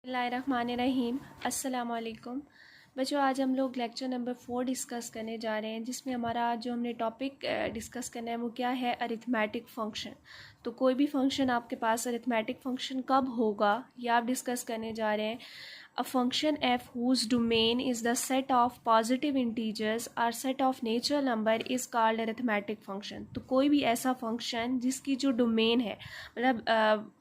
बिस्मिल्लाहिर्रहमानिर्रहीम। अस्सलाम वालेकुम बच्चों, आज हम लोग लेक्चर नंबर 4 डिस्कस करने जा रहे हैं, जिसमें हमारा जो हमने टॉपिक डिस्कस करना है वो क्या है, अरिथमेटिक फ़ंक्शन। तो कोई भी फंक्शन आपके पास अरिथमेटिक फ़ंक्शन कब होगा ये आप डिस्कस करने जा रहे हैं। A function F whose domain is the set of positive integers or set of natural number is called arithmetic function. तो कोई भी ऐसा फंक्शन जिसकी जो डोमेन है, मतलब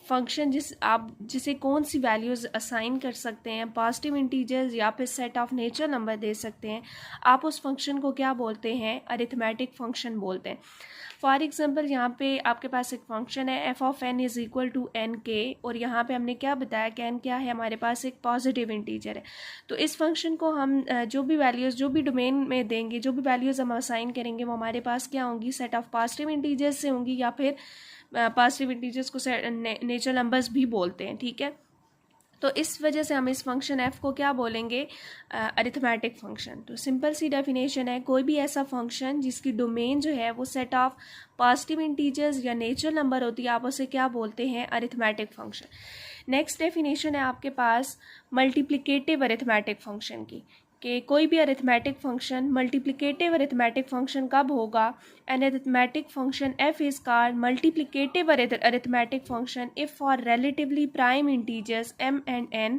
फंक्शन जिसे कौन सी वैल्यूज़ असाइन कर सकते हैं, पॉजिटिव इंटीजर्स या फिर सेट ऑफ नेचुरल नंबर दे सकते हैं, आप उस फंक्शन को क्या बोलते हैं, अरिथमेटिक फंक्शन बोलते हैं। फॉर एग्जांपल यहाँ पे आपके पास एक फंक्शन है F of N is equal to N के, और यहाँ पे हमने क्या बताया कि एन क्या है, हमारे पास एक पॉजिटिव इंटीजर है। तो इस फंक्शन को हम जो भी वैल्यूज़ जो भी डोमेन में देंगे, जो भी वैल्यूज़ हम असाइन करेंगे, वो हमारे पास क्या होंगी, सेट ऑफ पॉजिटिव इंटीजर्स से होंगी, या फिर पॉजिटिव इंटीजर्स को नेचुरल नंबर्स भी बोलते हैं। ठीक है, तो इस वजह से हम इस फंक्शन f को क्या बोलेंगे, अरिथमेटिक फंक्शन। तो सिंपल सी डेफिनेशन है, कोई भी ऐसा फंक्शन जिसकी डोमेन जो है वो सेट ऑफ पॉजिटिव इंटीजर्स या नेचुरल नंबर होती है, आप उसे क्या बोलते हैं, अरिथमेटिक फंक्शन। नेक्स्ट डेफिनेशन है आपके पास मल्टीप्लिकेटिव अरिथमेटिक फंक्शन की, कि कोई भी arithmetic function multiplicative arithmetic function कब होगा। An arithmetic function f is called multiplicative arithmetic function if for relatively prime integers m and n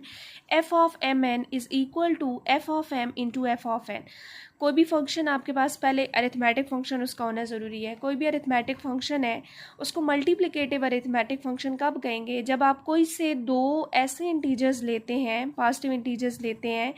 f of mn is equal to f of m into f of n। कोई भी function आपके पास, पहले arithmetic function उसका होना ज़रूरी है। कोई भी अरिथमेटिक फंक्शन है उसको मल्टीप्लिकेटिव अरिथमेटिक फंक्शन कब कहेंगे, जब आप कोई से दो ऐसे इंटीजर्स लेते हैं, पॉजिटिव इंटीजर्स लेते हैं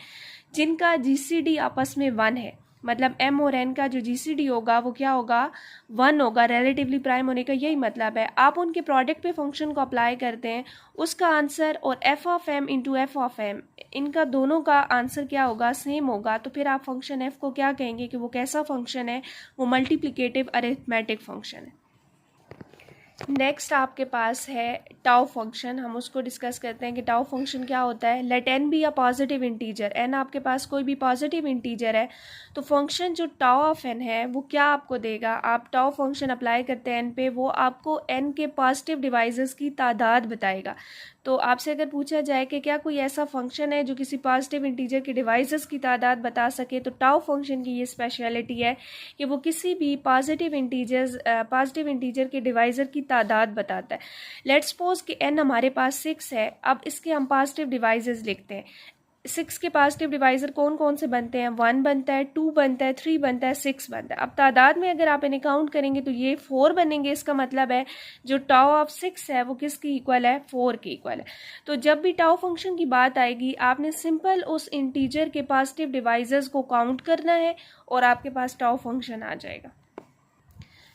जिनका जीसीडी आपस में 1 है। मतलब m और n का जो जीसीडी होगा वो क्या होगा, 1 होगा। रिलेटिवली प्राइम होने का यही मतलब है। आप उनके प्रोडक्ट पे फंक्शन को अप्लाई करते हैं, उसका आंसर और f of m into F of m, इनका दोनों का आंसर क्या होगा, सेम होगा। तो फिर आप फंक्शन f को क्या कहेंगे कि वो कैसा फंक्शन है, वो मल्टीप्लिकेटिव अरिथमेटिक फंक्शन है। नेक्स्ट आपके पास है टाउ फंक्शन, हम उसको डिस्कस करते हैं कि टाउ फंक्शन क्या होता है। Let n be a positive integer, n आपके पास कोई भी पॉजिटिव इंटीजर है, तो फंक्शन जो टाउ ऑफ एन है वो क्या आपको देगा, आप टाउ फंक्शन अप्लाई करते हैं एन पे, वो आपको एन के पॉजिटिव डिवाइसेस की तादाद बताएगा। तो आपसे अगर पूछा जाए कि क्या कोई ऐसा फंक्शन है जो किसी पॉजिटिव इंटीजर के डिवाइसेस की तादाद बता सके, तो टाउ फंक्शन की ये स्पेशलिटी है कि वो किसी भी पॉजिटिव इंटीजर के डिवाइजर की तादाद बताता है। लेट्स सपोज कि n हमारे पास 6 है। अब इसके हम पॉजिटिव डिवाइसेस लिखते हैं। 6 के पॉजिटिव डिवाइजर कौन कौन से बनते हैं, 1 बनता है, 2 बनता है, 3 बनता है, 6 बनता है। अब तादाद में अगर आप इन्हें काउंट करेंगे तो ये 4 बनेंगे। इसका मतलब है जो टाउ ऑफ 6 है वो किसकी इक्वल है, 4 की इक्वल है। तो जब भी टाउ फंक्शन की बात आएगी, आपने सिंपल उस इंटीजर के पॉजिटिव डिवाइजर्स को काउंट करना है और आपके पास टाउ फंक्शन आ जाएगा।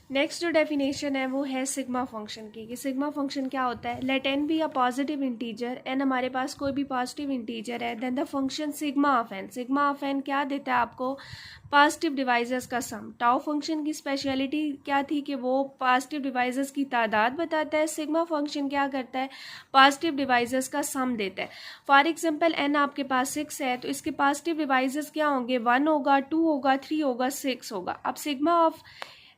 नेक्स्ट जो डेफिनेशन है वो है सिग्मा फंक्शन की, कि सिग्मा फंक्शन क्या होता है। Let n be a positive integer, n हमारे पास कोई भी पॉजिटिव इंटीजर है, then the function sigma of n, sigma of n क्या देता है आपको, पॉजिटिव डिवाइजर्स का सम। टाउ फंक्शन की स्पेशलिटी क्या थी कि वो पॉजिटिव डिवाइजर्स की तादाद बताता है। सिग्मा फंक्शन क्या करता है, पॉजिटिव डिवाइजर्स का सम देता है। फॉर एग्जांपल एन आपके पास 6 है, तो इसके पॉजिटिव डिवाइजर्स क्या होंगे, 1 होगा, 2 होगा, 3 होगा, 6 होगा। अब सिग्मा ऑफ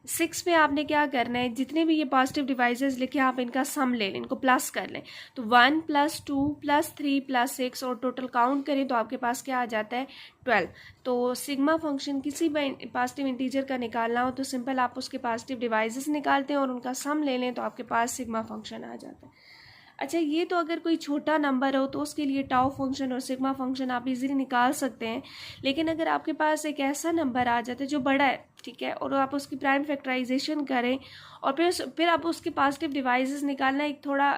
6 पे आपने क्या करना है, जितने भी ये पॉजिटिव डिवाइसेस लिखे आप इनका सम ले लें, इनको प्लस कर लें। तो 1 + 2 + 3 + 6 और टोटल काउंट करें तो आपके पास क्या आ जाता है, 12। तो सिग्मा फंक्शन किसी भी पॉजिटिव इंटीजर का निकालना हो तो सिंपल आप उसके पॉजिटिव डिवाइसेस निकालते हैं और उनका सम ले लें तो आपके पास सिग्मा फंक्शन आ जाता है। अच्छा, ये तो अगर कोई छोटा नंबर हो तो उसके लिए टाउ फंक्शन और सिग्मा फंक्शन आप इजीली निकाल सकते हैं। लेकिन अगर आपके पास एक ऐसा नंबर आ जाता है जो बड़ा है, ठीक है, और आप उसकी प्राइम फैक्टराइजेशन करें और फिर आप उसके पॉजिटिव डिवाइसेस निकालना एक थोड़ा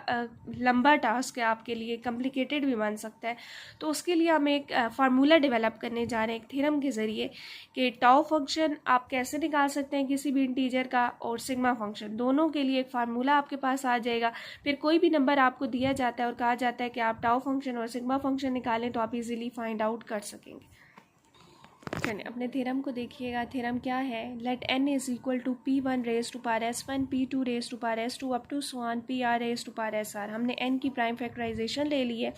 लंबा टास्क है आपके लिए, कॉम्प्लिकेटेड भी बन सकता है। तो उसके लिए हम एक फार्मूला डेवलप करने जा रहे हैं एक थ्योरम के ज़रिए, कि टाउ फंक्शन आप कैसे निकाल सकते हैं किसी भी इंटीजर का, और सिग्मा फंक्शन दोनों के लिए एक फार्मूला आपके पास आ जाएगा। फिर कोई भी नंबर आपको दिया जाता है और कहा जाता है कि आप टाउ फंक्शन और सिग्मा फंक्शन निकालें तो आप इजीली फाइंड आउट कर सकेंगे। चलिए अपने थ्योरम को देखिएगा। थ्योरम क्या है, let n is equal to p1 raise to power s1 p2 raise to power s2 up to so on pr raise to power sr। हमने n की प्राइम फैक्टराइजेशन ले ली है,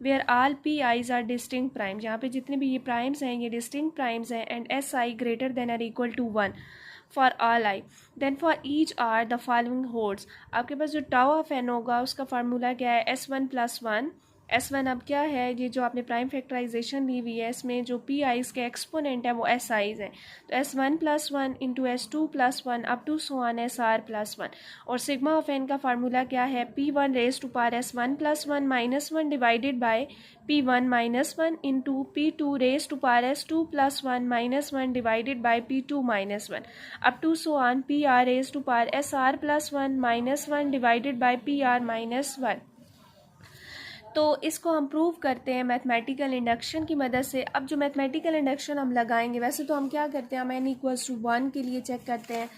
where all p i's are distinct prime, जहाँ पे जितने भी ये प्राइम्स हैं ये डिस्टिंक्ट प्राइम्स हैं, and s i greater than or equal to 1 for all i, then for each are the following holds. आपके पास जो टाउ ऑफ एन होगा उसका फार्मूला क्या है, S1+1। S1 अब क्या है, ये जो आपने प्राइम फैक्टराइजेशन ली हुई है इसमें जो पी आईज के एक्सपोनेंट है वो एस आईज है, तो S1+1 into S2+1 up to so on SR+1। और सिग्मा ऑफ एन का फार्मूला क्या है, P1 raise to power S1+1 -1 divided by P1 -1 into P2 raise to power S2+1 -1 divided by P2 -1 up to so on PR raise to power SR+1 -1 divided by PR -1। तो इसको हम prove करते हैं mathematical induction की मदद से। अब जो मैथमेटिकल इंडक्शन हम लगाएंगे, वैसे तो हम क्या करते हैं, हम n=1 के लिए चेक करते हैं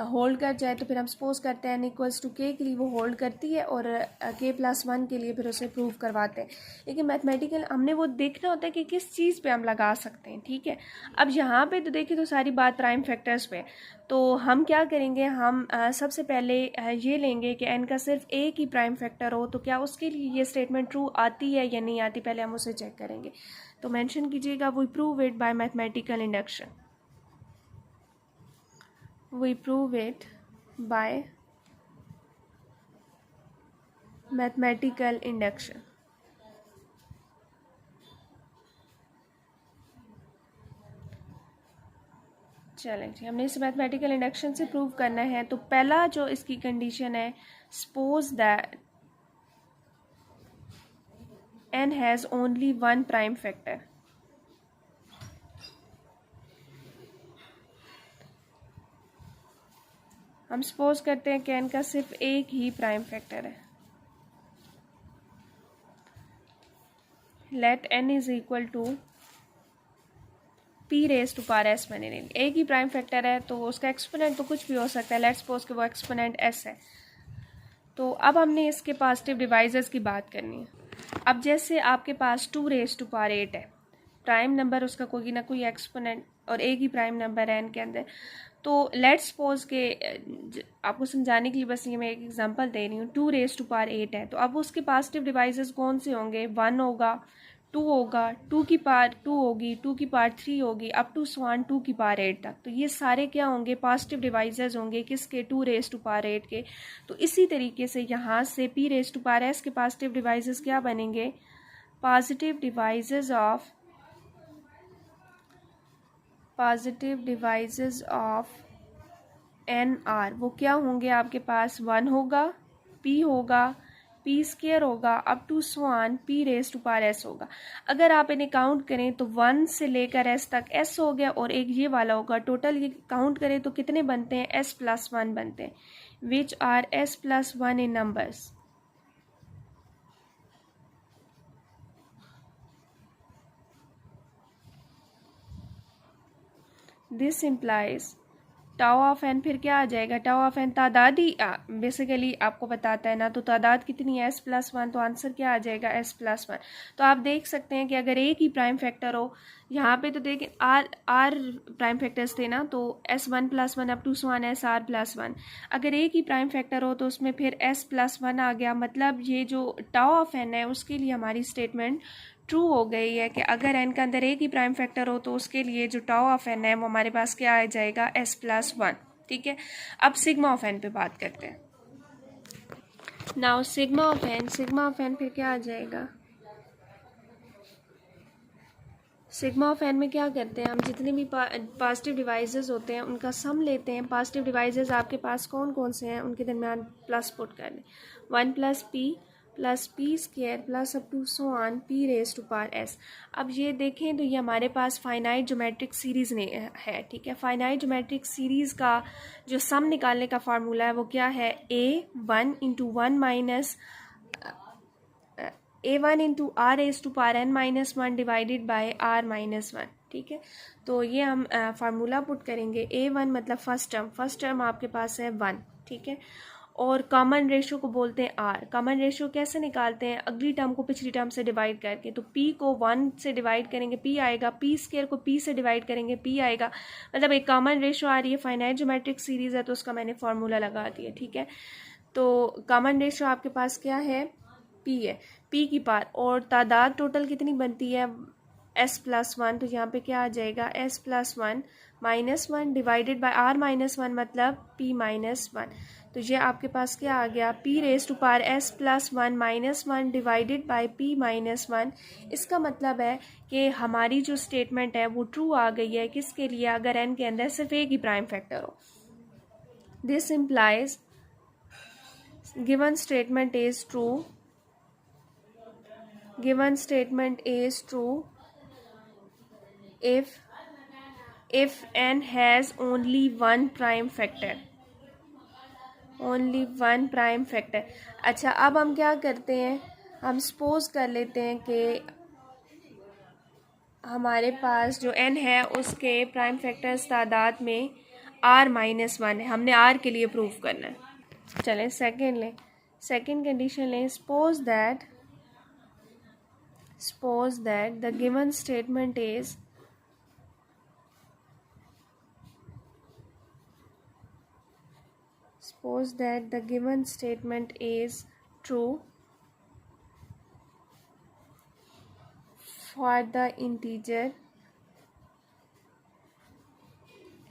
होल्ड कर जाए, तो फिर हम सपोज करते हैं n=k के लिए वो होल्ड करती है और k+1 के लिए फिर उसे प्रूव करवाते हैं। लेकिन मैथमेटिकल हमने वो देखना होता है कि किस चीज़ पे हम लगा सकते हैं, ठीक है। अब यहाँ पे तो देखिए तो सारी बात प्राइम फैक्टर्स पे, तो हम क्या करेंगे, हम सबसे पहले ये लेंगे कि n का सिर्फ एक ही प्राइम फैक्टर हो, तो क्या उसके लिए ये स्टेटमेंट ट्रू आती है या नहीं आती, पहले हम उसे चेक करेंगे। तो मेंशन कीजिएगा we prove it by mathematical induction, we prove it by mathematical induction। चलें जी, हमने इसे मैथमेटिकल इंडक्शन से प्रूव करना है। तो पहला जो इसकी कंडीशन है, suppose that n has only one prime factor. हम सपोज करते हैं कि n का सिर्फ एक ही प्राइम फैक्टर है। Let n is equal to p raise to power s मैंने ले लिया। एक ही प्राइम फैक्टर है तो उसका एक्सपोनेंट तो कुछ भी हो सकता है, लेट्स सपोज कि वो एक्सपोनेंट s है। तो अब हमने इसके पॉजिटिव डिवाइजर्स की बात करनी है। अब जैसे आपके पास 2 रेज टू पावर 8 है, प्राइम नंबर उसका कोई ना कोई एक्सपोनेंट और एक ही प्राइम नंबर है n के अंदर, तो लेट्स सपोज के आपको समझाने के लिए बस ये मैं एक एग्जांपल दे रही हूँ। 2 रेज टू पावर 8 है, तो अब उसके पॉजिटिव डिवाइसेस कौन से होंगे, 1 होगा, 2 होगा, 2 की पावर 2 होगी, 2 की पावर 3 होगी, अप टू स्वान 2 की पावर 8 तक। तो ये सारे क्या होंगे, पॉजिटिव डिवाइसेस होंगे किसके, 2 रेज टू पावर 8 के। तो इसी तरीके से यहाँ से p raise to power s के पॉजिटिव डिवाइसेस क्या बनेंगे, positive divisors of n are, वो क्या होंगे आपके पास, 1 होगा, p होगा, p स्क्वायर होगा, up to so on p raise to power s होगा। अगर आप इन्हें काउंट करें तो 1 से लेकर s तक s हो गया और एक ये वाला होगा। टोटल ये काउंट करें तो कितने बनते हैं, s+1 बनते हैं, which are s+1 in numbers. This implies tau of n, फिर क्या आ जाएगा, टाउ ऑफ एन तादाद ही बेसिकली आपको बताता है ना, तो तादाद कितनी है, s+1, तो आंसर क्या आ जाएगा, s+1। तो आप देख सकते हैं कि अगर एक ही प्राइम फैक्टर हो, यहाँ पे तो देखें आर प्राइम फैक्टर्स थे ना, तो s1+1 up to swan SR+1। अगर एक ही प्राइम फैक्टर हो तो उसमें फिर s+1 आ गया, मतलब ये जो टाउ ऑफ एन है उसके लिए हमारी स्टेटमेंट ट्रू हो गई है कि अगर n का अंदर एक ही प्राइम फैक्टर हो तो उसके लिए जो टाउ ऑफ n है वो हमारे पास क्या आ जाएगा, s+1। ठीक है, अब सिग्मा ऑफ n पे बात करते हैं। नाउ सिग्मा ऑफ n फिर क्या आ जाएगा, सिग्मा ऑफ n में क्या करते हैं हम, जितने भी पॉजिटिव डिवाइसेस होते हैं उनका सम लेते हैं। पॉजिटिव डिवाइसेस आपके पास कौन कौन से हैं, उनके दरमियान प्लस पुट कर दें, 1 + p square plus up to so on p raise to power s। अब ये देखें तो ये हमारे पास फाइनाइट ज्योमेट्रिक सीरीज़ है, ठीक है। फाइनाइट ज्योमेट्रिक सीरीज़ का जो सम निकालने का फार्मूला है वो क्या है, a1 × 1 raise to power n-1 divided by r-1, ठीक है। तो ये हम फार्मूला पुट करेंगे, a1 मतलब फर्स्ट टर्म आपके पास है 1, ठीक है। और कॉमन रेशो को बोलते हैं r। कॉमन रेशो कैसे निकालते हैं, अगली टर्म को पिछली टर्म से डिवाइड करके, तो p को 1 से डिवाइड करेंगे p आएगा, p स्क्वायर को p से डिवाइड करेंगे p आएगा, मतलब एक कॉमन रेशो आ रही है। फाइनाइट ज्योमेट्रिक सीरीज़ है तो उसका मैंने फार्मूला लगा दिया, ठीक है। तो कॉमन रेशो आपके पास क्या है, p है, p की पावर, और तादाद टोटल कितनी बनती है, एस प्लस वन, तो यहाँ पे क्या आ जाएगा s plus one minus one divided by r minus one मतलब पी माइनस वन। तो ये आपके पास क्या आ गया p raise to power s plus one minus one divided by p minus one. इसका मतलब है कि हमारी जो स्टेटमेंट है वो ट्रू आ गई है किसके लिए, अगर एन के अंदर सिर्फ एक ही प्राइम फैक्टर हो। This implies given statement is true, given statement is true if n has only one prime factor, only one prime factor। अच्छा, अब हम क्या करते हैं, हम सपोज कर लेते हैं कि हमारे पास जो n है उसके प्राइम फैक्टर्स तादाद में r माइनस वन है, हमने r के लिए प्रूव करना है। चलें सेकेंड लें, सेकेंड कंडीशन लें, suppose that the given statement is true for the integer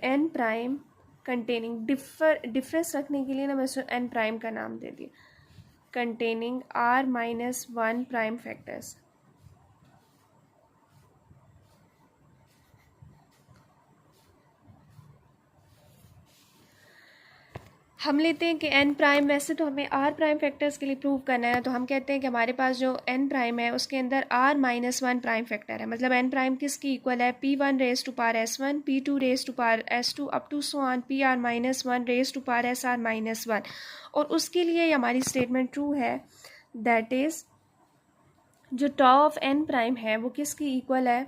n prime containing difference रखने के लिए ना मैं n प्राइम का नाम दे दिया, containing r minus one prime factors. हम लेते हैं कि n प्राइम, वैसे तो हमें r प्राइम फैक्टर्स के लिए प्रूव करना है, तो हम कहते हैं कि हमारे पास जो n प्राइम है उसके अंदर r minus one prime factor है, मतलब n प्राइम किसकी इक्वल है p one raise to power s one, p two raise to power s two up to so on p r minus one raise to power s r minus one. और उसके लिए हमारी statement true है, that is जो tau of n prime है वो किसकी equal है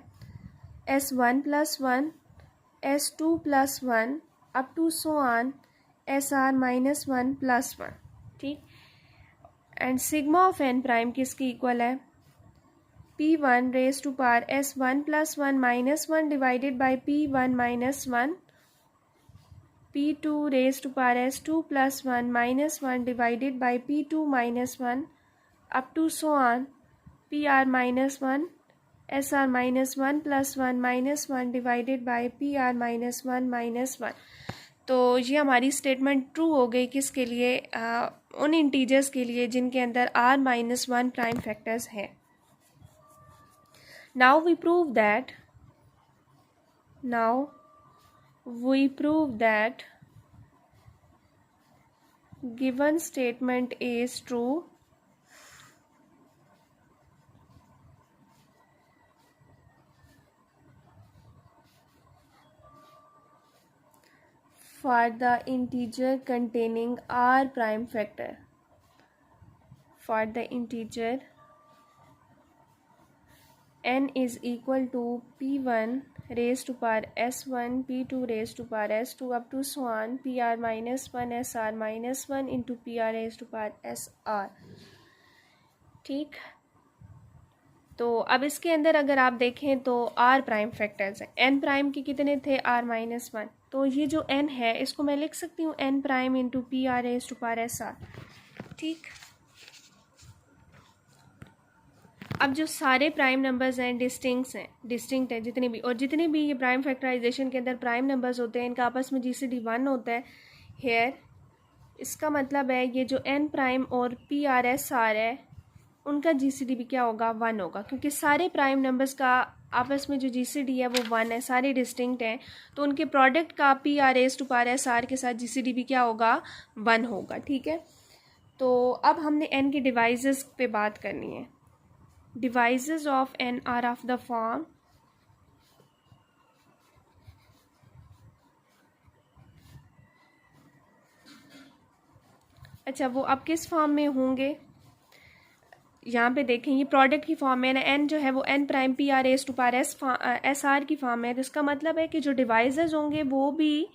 s one plus one, s two plus one up to so on S R minus one plus one. ठीक, and sigma of N prime किसकी equal है P one raise to power S one plus one minus one divided by P one minus one, P two raise to power S two plus one minus one divided by P two minus one up to so on P R minus one S R minus one plus one minus one divided by P R minus one minus one. तो ये हमारी statement true हो गई किसके लिए, उन integers के लिए जिनके अंदर r minus one prime factors हैं। Now we prove that given statement is true for the integer containing r prime factor, for the integer n is equal to p1 raised to power s1, p2 raised to power s2 up to so on pr minus 1 sr minus 1 into pr raised to power sr। ठीक, तो अब इसके अंदर अगर आप देखें तो r prime factors हैं, n प्राइम के कितने थे r माइनस वन, तो ये जो n है इसको मैं लिख सकती हूँ n prime into p are raise to power s r. ठीक, अब जो सारे प्राइम नंबर्स हैं डिस्टिंक्ट है जितने भी, और जितने भी ये प्राइम फैक्टराइजेशन के अंदर प्राइम नंबर्स होते हैं इनका आपस में जीसीडी वन होता है हेयर। इसका मतलब है ये जो n प्राइम और पी आर एस आर है उनका जीसीडी भी क्या होगा वन होगा, क्योंकि सारे प्राइम नंबर्स का आपस में जो जीसीडी है वो वन है, सारे डिस्टिंक्ट हैं, तो उनके प्रोडक्ट का p R S to power s r के साथ जीसीडी भी क्या होगा वन होगा। ठीक है, तो अब हमने n के डिवाइसेस पे बात करनी है। Divisors of n are of the form अच्छा, वो अब किस फॉर्म में होंगे, यहाँ पे देखें ये प्रोडक्ट की फॉर्म में ना, n जो है वो n prime P R S to power s r की फॉर्म है, तो इसका मतलब है कि जो डिवाइसेस होंगे वो भी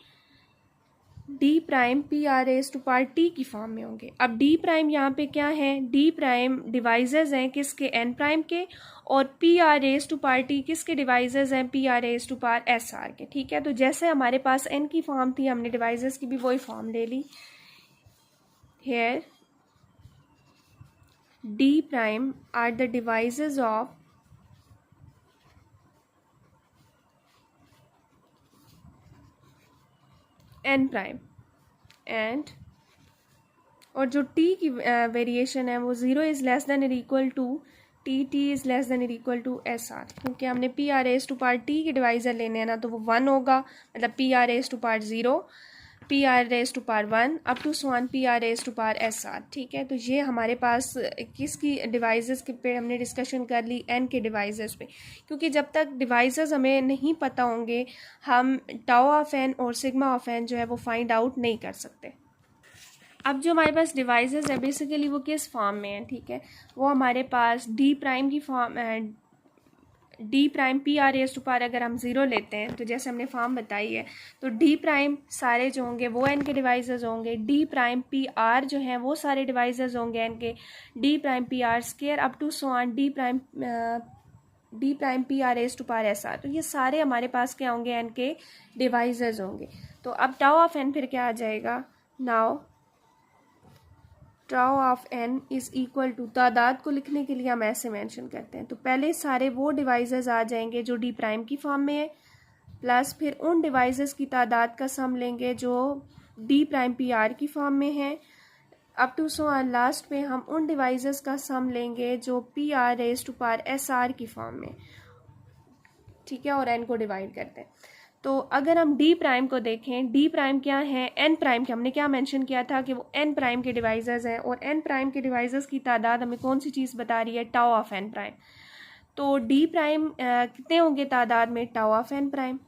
d prime P R S to power t की फॉर्म में होंगे। अब d प्राइम यहाँ पे क्या है, d प्राइम डिवाइसेस हैं किसके n प्राइम के, और p R S to power t किसके डिवाइसेस हैं p R S to power s r के। ठीक है, तो जैसे हमारे पास n की फॉर्म थी हमने डिवाइसेस की भी वही फॉर्म ले ली। Here d prime are the devices of N prime and, और जो टी की वेरिएशन है वो 0 is less than equal to T is less than equal to S R, क्योंकि हमने P R S to power T के divisor लेने हैं ना, तो वो 1 होगा, मतलब P R S to power 0, P R raise to power 1 up to so on P R raise to power S r. ठीक है, तो ये हमारे पास किसकी डिवाइसेस के पे हमने डिस्कशन कर ली, एन के डिवाइसेस पे, क्योंकि जब तक डिवाइसेस हमें नहीं पता होंगे हम टाउ ऑफ एन और सिग्मा ऑफ एन जो है वो फाइंड आउट नहीं कर सकते। अब जो हमारे पास डिवाइसेस है बेसिकली वो किस फॉर्म में है, ठीक है, वो हमारे पास डी प्राइम की form, d prime P R S to power अगर हम 0 लेते हैं, तो जैसे हमने फॉर्म बताई है, तो डी प्राइम सारे जो होंगे वो एन के डिवाइसेस होंगे, डी प्राइम पी आर जो हैं वो सारे डिवाइसेस होंगे एन के, d prime P r square up to so on d prime P R S to power S r. तो ये सारे हमारे पास क्या होंगे, एन के डिवाइसेस होंगे। तो अब टाउ ऑफ एन फिर क्या आ जाएगा, now tau of N is equal to, तादाद को लिखने के लिए हम ऐसे मेंशन करते हैं, तो पहले सारे वो डिवाइसेस आ जाएंगे जो डी प्राइम की फॉर्म में है, प्लस फिर उन डिवाइसेस की तादाद का सम लेंगे जो डी प्राइम पी आर की फॉर्म में है, up to so on last पे हम उन डिवाइसेस का सम लेंगे जो p are raise to power S r की फॉर्म में, ठीक है, और एन को डिवाइड करते हैं। तो अगर हम डी प्राइम को देखें, डी प्राइम क्या है, एन प्राइम के, हमने क्या मेंशन किया था कि वो एन प्राइम के डिवाइसेस हैं, और एन प्राइम के डिवाइसेस की तादाद हमें कौन सी चीज़ बता रही है, टाउ ऑफ एन प्राइम। तो डी प्राइम कितने होंगे तादाद में, टाउ ऑफ एन प्राइम,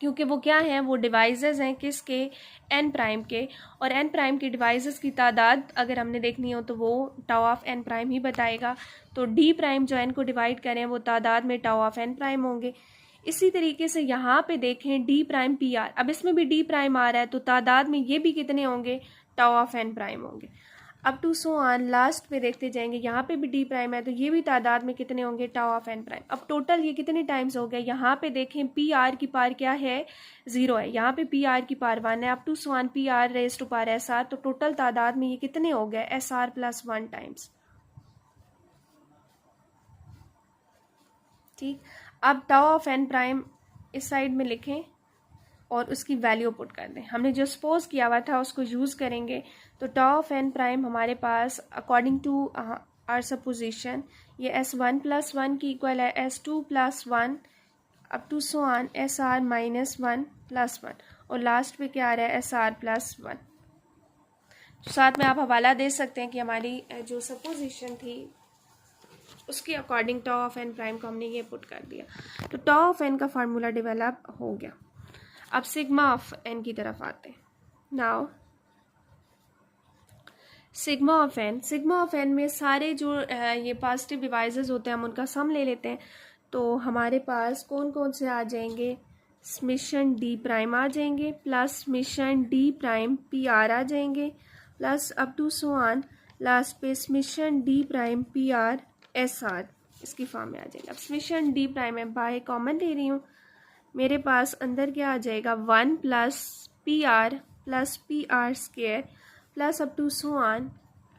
क्योंकि वो क्या हैं, वो डिवाइसेस हैं किसके, एन प्राइम के, और एन प्राइम के डिवाइसेस की तादाद अगर हमने देखनी हो तो वो टाउ ऑफ एन प्राइम ही बताएगा। तो डी प्राइम जो एन को डिवाइड करें वो तादाद में टाउ ऑफ एन प्राइम होंगे। इसी तरीके से यहाँ पे देखें डी प्राइम पी आर, अब इसमें भी डी प्राइम आ रहा है, तो तादाद में ये भी कितने होंगे, टाउ ऑफ एन प्राइम होंगे। अब टू सो ऑन लास्ट पे देखते जाएंगे, यहाँ पे भी डी प्राइम है तो ये भी तादाद में कितने होंगे, टाउ ऑफ एन प्राइम। अब टोटल ये कितने टाइम्स हो गए, यहाँ पे देखें पी आर की पार क्या है, 0 है, यहाँ पे पी आर की पार 1 है, अब to so on P R raise to power S r, तो टोटल तादाद में ये कितने हो गए, एस आर प्लस 1 टाइम्स। ठीक, अब टाउ ऑफ एन प्राइम इस साइड में लिखें और उसकी वैल्यू पुट कर दें, हमने जो सपोज किया हुआ था उसको यूज़ करेंगे। तो टाउ ऑफ एन प्राइम हमारे पास अकॉर्डिंग टू आर सपोजिशन ये S1 + 1 की इक्वल है S2 + 1 up to so on SR - 1 + 1, और लास्ट पे क्या आ रहा है, SR + 1। साथ में आप हवाला दे सकते हैं कि हमारी जो सपोजिशन थी उसके according tau of N prime को हमने ये पुट कर दिया। तो टाउ ऑफ एन का फार्मूला डेवलप हो गया। अब सिग्मा ऑफ एन की तरफ आते हैं। नाउ सिग्मा ऑफ एन में सारे जो ये पॉजिटिव डिवाइसेस होते हैं हम उनका सम ले लेते हैं। तो हमारे पास कौन कौन से आ जाएंगे, समेशन डी प्राइम आ जाएंगे, plus summation D prime P R आ जाएंगे, plus up to so on last पे summation D prime P R S R इसकी फॉर्म में आ जाएगा। अब समेशन डी प्राइम है, बाय कॉमन ले रही हूँ, मेरे पास अंदर क्या आ जाएगा, 1 + P R square plus up to so on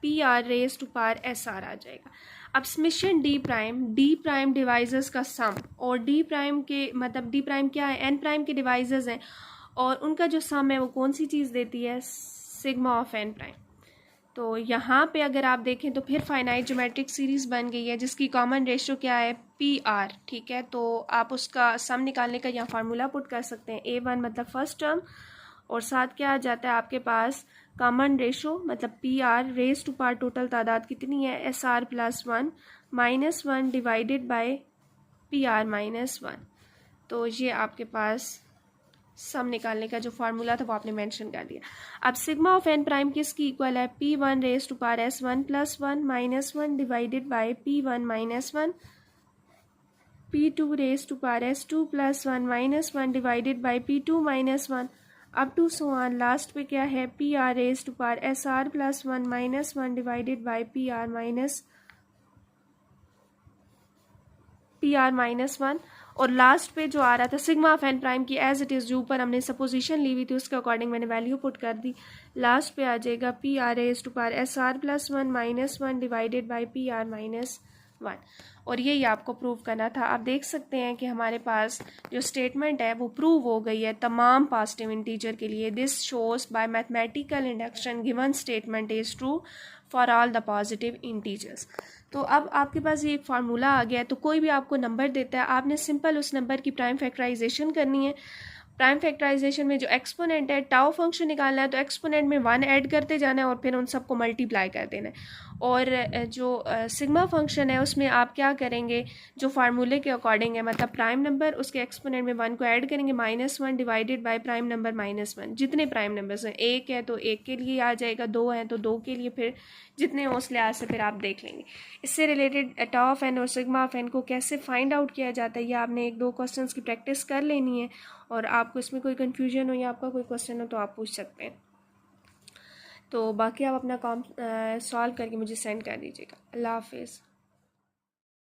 P R raise to power S R आ जाएगा। अब समेशन डी प्राइम डिवाइसेस का सम, और डी प्राइम के मतलब डी प्राइम क्या है, एन प्राइम के डिवाइसेस हैं, और उनका जो सम है वो कौन सी चीज़ देती है, सिग्मा ऑफ एन प्राइम। तो यहाँ पे अगर आप देखें तो फिर फाइनाइट ज्योमेट्रिक सीरीज़ बन गई है जिसकी कॉमन रेशियो क्या है, पी आर। ठीक है, तो आप उसका सम निकालने का यहाँ फार्मूला पुट कर सकते हैं, A1 मतलब फर्स्ट टर्म, और साथ क्या आ जाता है आपके पास कॉमन रेशियो मतलब P R raise to power total तादाद कितनी है, SR + 1 -1 divided by p r -1। तो ये आपके पास सम निकालने का जो फार्मूला था वो आपने मेंशन कर दिया। अब सिग्मा ऑफ एन प्राइम किसकी इक्वल है, P1 raise to power S1 + 1 -1 divided by P1 -1, P2 raise to power S2 + 1 -1 divided by P2 -1 up to so on last पे क्या है, PR raise to power SR + 1 -1 divided by PR -1, और last पे जो आ रहा था सिग्मा ऑफ एन प्राइम की एज इट इज़ जो ऊपर हमने सपोजिशन ली हुई थी उसके अकॉर्डिंग मैंने वैल्यू पुट कर दी। लास्ट पे आ जाएगा PR raise to power SR + 1 -1 divided by PR -1। 1। और यही आपको प्रूव करना था। आप देख सकते हैं कि हमारे पास जो स्टेटमेंट है वो प्रूव हो गई है तमाम पॉजिटिव इंटीजर के लिए। This shows by mathematical induction given statement is true for all the positive integers. तो अब आपके पास ये एक फार्मूला आ गया है। तो कोई भी आपको नंबर देता है, आपने सिंपल उस नंबर की प्राइम फैक्टराइजेशन करनी है। प्राइम फैक्टराइजेशन में जो एक्सपोनेंट है, टाउ फंक्शन निकालना है, तो एक्सपोनेंट में 1 ऐड करते जाना है और फिर उन सबको मल्टीप्लाई कर देना है। और जो सिग्मा फंक्शन है उसमें आप क्या करेंगे, जो फार्मूले के अकॉर्डिंग है, मतलब प्राइम नंबर उसके एक्सपोनेंट में 1 को ऐड करेंगे, -1 डिवाइडेड बाय प्राइम नंबर -1। जितने प्राइम नंबर्स हैं, 1 है तो 1 के लिए आ जाएगा, 2 हैं तो 2 के लिए, फिर जितने हो उस लिहाज से फिर आप देख लेंगे। इससे रिलेटेड टाउ ऑफ एन और सिग्मा ऑफ एन को कैसे फाइंड आउट किया जाता है, ये आपने 1-2 क्वेश्चंस की प्रैक्टिस कर लेनी है। और आपको इसमें कोई कन्फ्यूजन हो या आपका कोई क्वेश्चन हो तो आप पूछ सकते हैं। तो बाकी आप अपना काम सॉल्व करके मुझे सेंड कर दीजिएगा। अल्लाह हाफिज़।